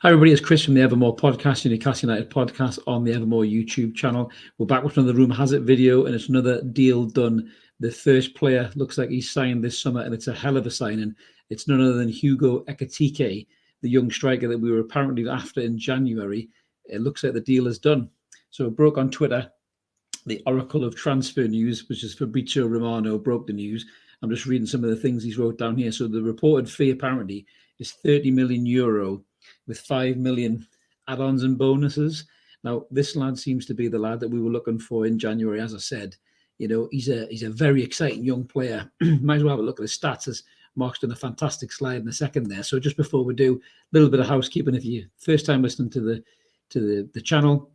Hi everybody, it's Chris from the Evermore podcast, the Newcastle United podcast on the Evermore YouTube channel. We're back with another Rumour Has It video, and it's another deal done. The first player looks like he's signed this summer, and it's a hell of a signing. It's none other than Hugo Ekitike, the young striker that we were apparently after in January. It looks like the deal is done. So it broke on Twitter. The oracle of transfer news, which is Fabrizio Romano, broke the news. I'm just reading some of the things he's wrote down here. So the reported fee apparently is €30 million with 5 million add-ons and bonuses. Now, this lad seems to be the lad that we were looking for in January. As I said, you know, he's a very exciting young player. Might as well have a look at his stats, as Mark's done a fantastic slide in a second there. So just before we do, a little bit of housekeeping. If you first time listening to the channel,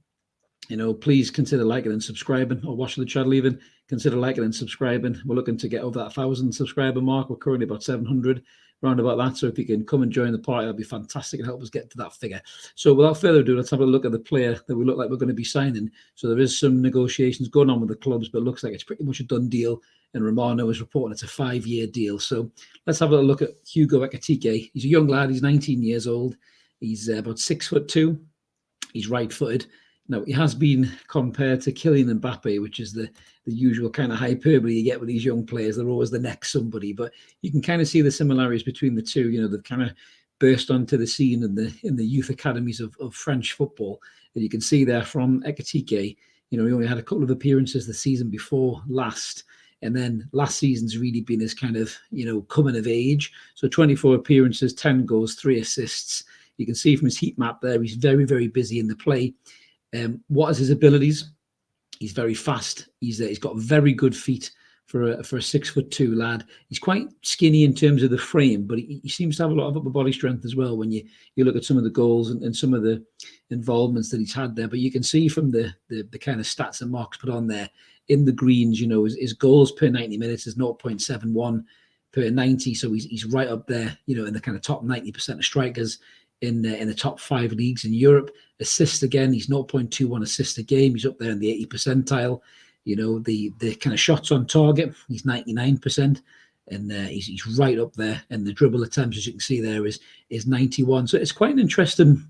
you know, please consider liking and subscribing, or watching the channel even. Consider liking and subscribing. We're looking to get over that 1,000 subscriber mark. We're currently about 700, round about that. So if you can come and join the party, that'd be fantastic and help us get to that figure. So without further ado, let's have a look at the player that we look like we're going to be signing. So there is some negotiations going on with the clubs, but it looks like it's pretty much a done deal. And Romano is reporting it's a 5-year deal. So let's have a look at Hugo Ekitike. He's a young lad. He's 19 years old. He's about 6'2". He's right-footed. Now, he has been compared to Kylian Mbappe, which is the usual kind of hyperbole you get with these young players. They're always the next somebody, but you can kind of see the similarities between the two. You know, they've kind of burst onto the scene in the youth academies of French football. And you can see there from Ekitike, you know, he only had a couple of appearances the season before last. And then last season's really been his kind of, you know, coming of age. So 24 appearances, 10 goals, 3 assists. You can see from his heat map there, he's very, very busy in the play. What is his abilities? He's very fast. He's got very good feet for a 6'2" lad. He's quite skinny in terms of the frame, but he seems to have a lot of upper body strength as well when you look at some of the goals and some of the involvements that he's had there. But you can see from the kind of stats that Mark's put on there in the greens, you know, his goals per 90 minutes is 0.71 per 90. So he's right up there, you know, in the kind of top 90% of strikers in the top 5 leagues in Europe. Assists, again, he's 0.21 assists a game. He's up there in the 80 percentile. You know, the kind of shots on target, he's 99%, and he's right up there. And the dribble attempts, as you can see there, is 91. So it's quite an interesting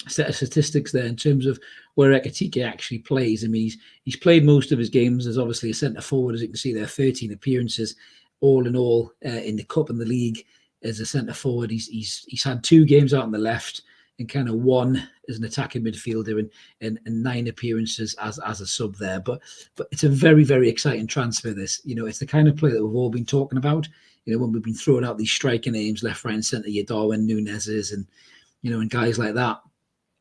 set of statistics there in terms of where Ekitike actually plays. I mean, he's played most of his games as obviously a centre forward, as you can see there, 13 appearances all in all in the cup and the league. As a centre forward, he's had 2 games out on the left and kind of 1 as an attacking midfielder and 9 appearances as a sub there. But it's a very, very exciting transfer. This, you know, it's the kind of player that we've all been talking about. You know, when we've been throwing out these striker names left, right, and centre, your Darwin Núñez's and, you know, and guys like that.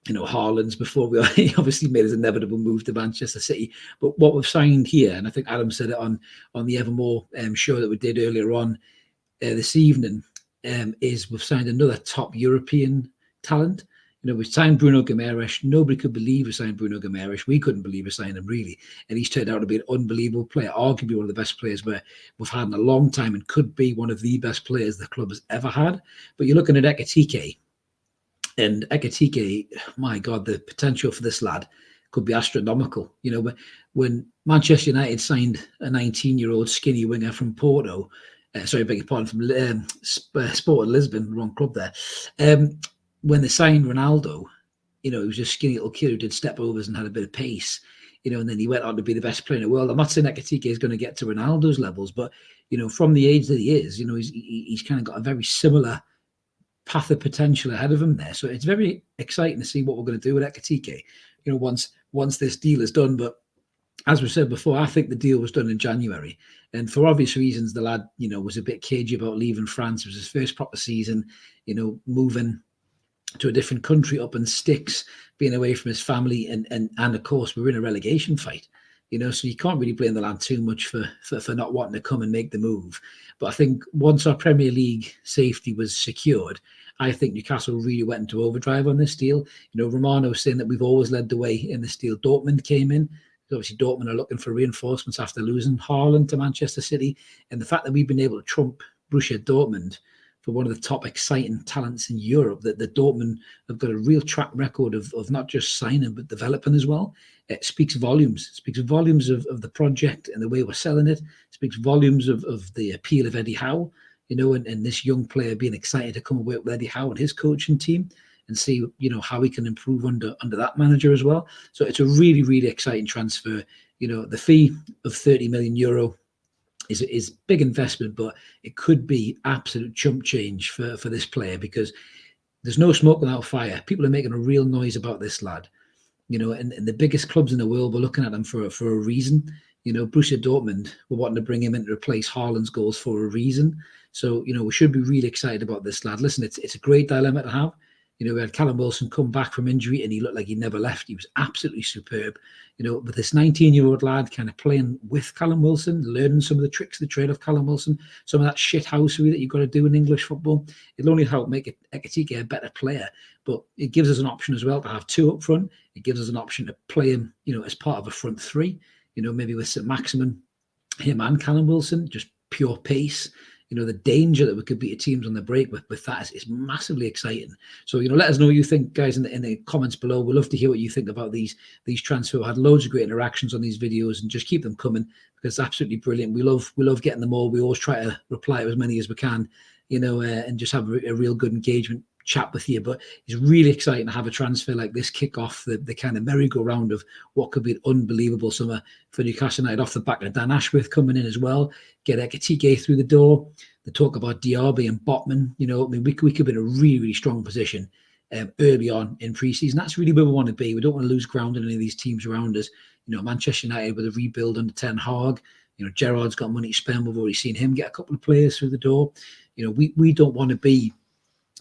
You know, Haaland's before he obviously made his inevitable move to Manchester City. But what we've signed here, and I think Adam said it on the Evermore show that we did earlier on this evening, is we've signed another top European talent. You know, we signed Bruno Guimaraes. Nobody could believe we signed Bruno Guimaraes. We couldn't believe we signed him, really. And he's turned out to be an unbelievable player, arguably one of the best players we've had in a long time, and could be one of the best players the club has ever had. But you're looking at Ekitike, and Ekitike, my God, the potential for this lad could be astronomical. You know, when Manchester United signed a 19-year-old skinny winger from Porto, sorry, beg your pardon, from Sporting Lisbon, wrong club there. When they signed Ronaldo, you know, he was just a skinny little kid who did step overs and had a bit of pace, you know, and then he went on to be the best player in the world. I'm not saying Ekitike is going to get to Ronaldo's levels, but, you know, from the age that he is, you know, he's kind of got a very similar path of potential ahead of him there. So it's very exciting to see what we're going to do with Ekitike, you know, once this deal is done. But as we said before, I think the deal was done in January. And for obvious reasons, the lad, you know, was a bit cagey about leaving France. It was his first proper season, you know, moving to a different country up in sticks, being away from his family. And of course, we're in a relegation fight, you know, so you can't really blame the lad too much for not wanting to come and make the move. But I think once our Premier League safety was secured, I think Newcastle really went into overdrive on this deal. You know, Romano was saying that we've always led the way in this deal. Dortmund came in. Obviously, Dortmund are looking for reinforcements after losing Haaland to Manchester City. And the fact that we've been able to trump Borussia Dortmund for one of the top exciting talents in Europe, that Dortmund have got a real track record of not just signing, but developing as well. It speaks volumes. It speaks volumes of the project and the way we're selling it. It speaks volumes of the appeal of Eddie Howe, you know, and this young player being excited to come away with Eddie Howe and his coaching team. and see, you know, how he can improve under that manager as well. So it's a really, really exciting transfer. You know, the fee of €30 million is big investment, but it could be absolute chump change for this player, because there's no smoke without fire. People are making a real noise about this lad. You know, and the biggest clubs in the world were looking at him for a reason. You know, Borussia Dortmund were wanting to bring him in to replace Haaland's goals for a reason. So, you know, we should be really excited about this lad. Listen, it's a great dilemma to have. You know, we had Callum Wilson come back from injury and he looked like he never left. He was absolutely superb. You know, but this 19-year-old lad kind of playing with Callum Wilson, learning some of the tricks of the trade of Callum Wilson, some of that shithousery that you've got to do in English football. It'll only help make Ekitike a better player. But it gives us an option as well to have two up front. It gives us an option to play him, you know, as part of a front three, you know, maybe with St. Maximin, him and Callum Wilson, just pure pace. You know, the danger that we could beat teams on the break with that is massively exciting. So, you know, let us know what you think, guys, in the comments below. We'd love to hear what you think about these transfers. We had loads of great interactions on these videos, and just keep them coming, because it's absolutely brilliant. We love getting them all. We always try to reply to as many as we can, you know, and just have a real good engagement chat with you. But it's really exciting to have a transfer like this kick off the kind of merry-go-round of what could be an unbelievable summer for Newcastle United, off the back of Dan Ashworth coming in as well. Get Ekitike through the door. The talk about Diaby and Botman, you know, I mean, we could be in a really, really strong position early on in pre-season. That's really where we want to be. We don't want to lose ground in any of these teams around us. You know, Manchester United with a rebuild under Ten Hag. You know, Gerrard's got money to spend. We've already seen him get a couple of players through the door. You know, we don't want to be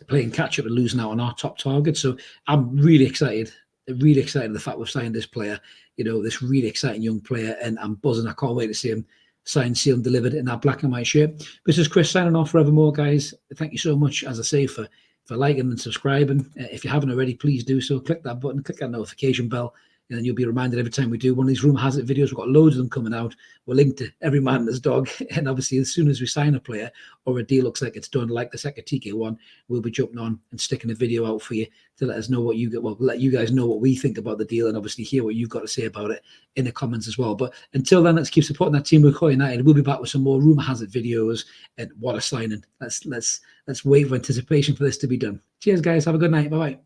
playing catch up and losing out on our top target. So I'm really excited the fact we've signed this player, you know, this really exciting young player, and I'm buzzing. I can't wait to see him signed, sealed, and delivered in that black and white shirt. This is Chris signing off forevermore, guys. Thank you so much, as I say, for liking and subscribing. If you haven't already, please do so. Click that button, click that notification bell, and then you'll be reminded every time we do one of these Rumour Has It videos. We've got loads of them coming out. We're linked to every man and his dog. And obviously, as soon as we sign a player or a deal looks like it's done, like the Ekitike one, we'll be jumping on and sticking a video out for you to let us know what you get. Well, let you guys know what we think about the deal, and obviously hear what you've got to say about it in the comments as well. But until then, let's keep supporting that team. We're United. We'll be back with some more Rumour Has It videos. And what a signing! Let's wait for anticipation for this to be done. Cheers, guys. Have a good night. Bye bye.